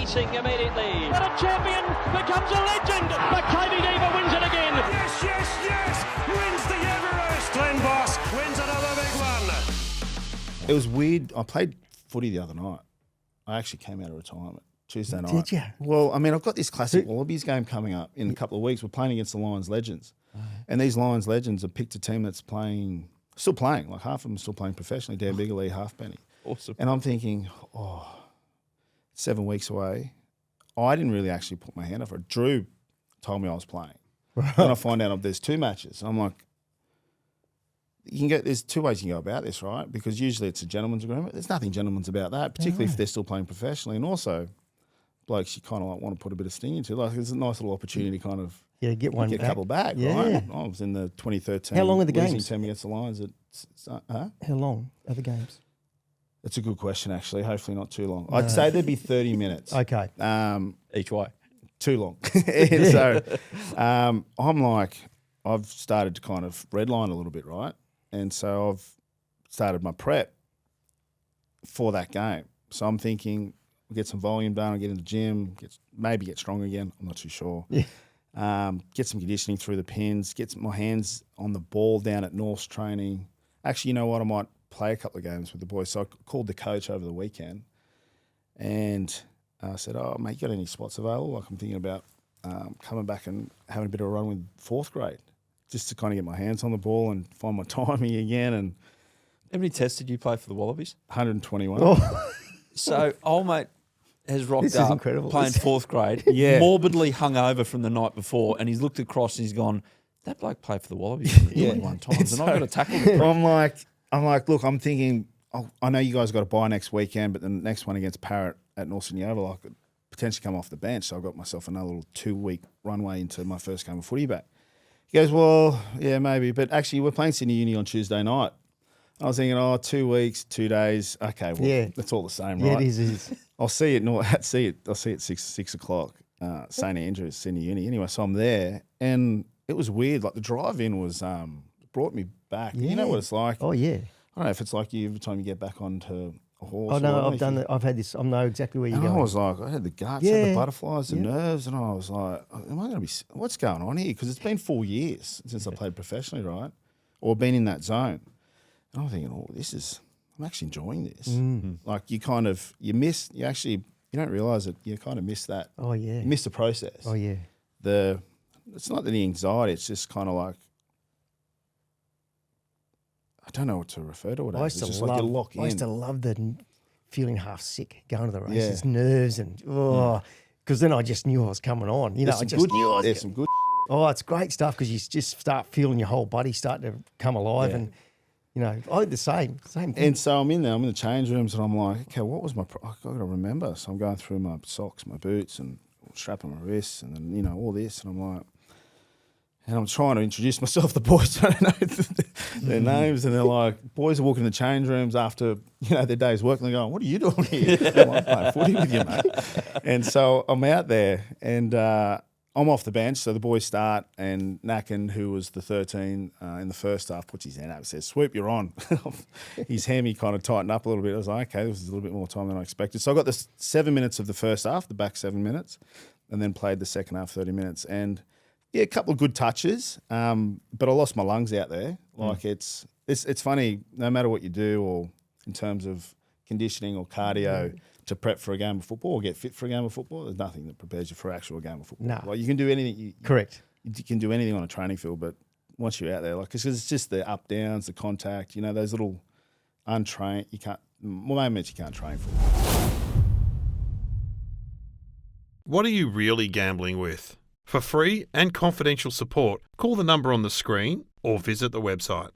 racing immediately. But a champion becomes a legend. Maccabi Diva wins it again. Yes, yes, yes. Wins the Everest. Glen Boss wins another big one. It was weird. I played footy the other night. I actually came out of retirement Tuesday night. Did you? Well, I mean, I've got this classic Wallabies game coming up in a couple of weeks. We're playing against the Lions Legends. And these Lions Legends have picked a team that's still playing. Like half of them are still playing professionally. Dan Bigelow, halfpenny. Awesome. And I'm thinking, 7 weeks away. I didn't really actually put my hand up for it. Drew told me I was playing. Then I find out there's 2 matches. I'm like, there's 2 ways you can go about this, right? Because usually it's a gentleman's agreement. There's nothing gentleman's about that, particularly if they're still playing professionally. And also, blokes, you kind of like want to put a bit of sting into. Like, it's a nice little opportunity to kind of get one a couple back, right? I was in the 2013. How long are the losing games? team against the Lions. How long are the games? That's a good question, actually. Hopefully not too long. I'd say there'd be 30 minutes. Okay. Each way. Too long. And so I'm like, I've started to kind of redline a little bit, right? And so I've started my prep for that game. So I'm thinking, I'll get some volume done, I'll get in the gym, maybe get stronger again. I'm not too sure. Yeah. Get some conditioning through the pins, get my hands on the ball down at North's training. Actually, you know what? I might play a couple of games with the boys. So I called the coach over the weekend and I said, mate, you got any spots available? Like I'm thinking about coming back and having a bit of a run with 4th grade just to kind of get my hands on the ball and find my timing again. And How many tests did you play for the Wallabies? 121. Oh. So old mate has rocked This is up incredible. playing 4th grade, morbidly hungover from the night before, and he's looked across and he's gone, that bloke played for the Wallabies 21 times, and I've got to tackle him. I'm like, look, I'm thinking, I know you guys got a bye next weekend, but the next one against Parrot at North Sydney Oval, I could potentially come off the bench. So I've got myself another little 2-week runway into my first game of footy back. He goes, well, yeah, maybe. But actually, we're playing Sydney Uni on Tuesday night. I was thinking, 2 weeks, 2 days. Okay, well, that's all the same, right? Yeah, it is. I'll see it. I'll see it 6 o'clock. St Andrews, Sydney Uni. Anyway, so I'm there, and it was weird. Like the drive-in was brought me back. Yeah. You know what it's like. Oh yeah. I don't know if it's like you every time you get back onto a horse. Oh no, I've done that. I've had this. I know exactly where you're And going. I was like, I had the guts, had the butterflies, the nerves, and I was like, am I going to be? What's going on here? Because it's been 4 years since I played professionally, right? Or been in that zone. And I'm thinking, I'm actually enjoying this. Like you don't realise it. You kind of miss that. Oh yeah. You miss the process. Oh yeah. It's not the anxiety. It's just kind of like, I don't know what to refer to it as. It's just like you lock in. I used to love the feeling half sick going to the races, nerves and because then I just knew I was coming on. You know, I just knew I was. There's some good. Oh, it's great stuff because you just start feeling your whole body starting to come alive and. You know, I did the same thing. And so I'm in there, I'm in the change rooms, and I'm like, okay, what was I've got to remember. So I'm going through my socks, my boots, and strapping my wrists, and then, all this. And I'm like, and I'm trying to introduce myself to the boys. I don't know their names. And they're like, boys are walking in the change rooms after, their day's work, and they're going, what are you doing here? I'm like, playing footy with you, mate. And so I'm out there, and I'm off the bench, so the boys start, and Nacken, who was the 13 in the first half, puts his hand up and says, "Swoop, you're on." His hammy kind of tightened up a little bit. I was like, okay, this is a little bit more time than I expected. So I got the 7 minutes of the first half, the back 7 minutes, and then played the second half 30 minutes. And, a couple of good touches, but I lost my lungs out there. Like it's funny, no matter what you do or in terms of conditioning or cardio, to prep for a game of football or get fit for a game of football, there's nothing that prepares you for an actual game of football. No. Like you can do anything. Correct. You can do anything on a training field, but once you're out there, because it's just the up downs, the contact, those little untrained, moments you can't train for. What are you really gambling with? For free and confidential support, call the number on the screen or visit the website.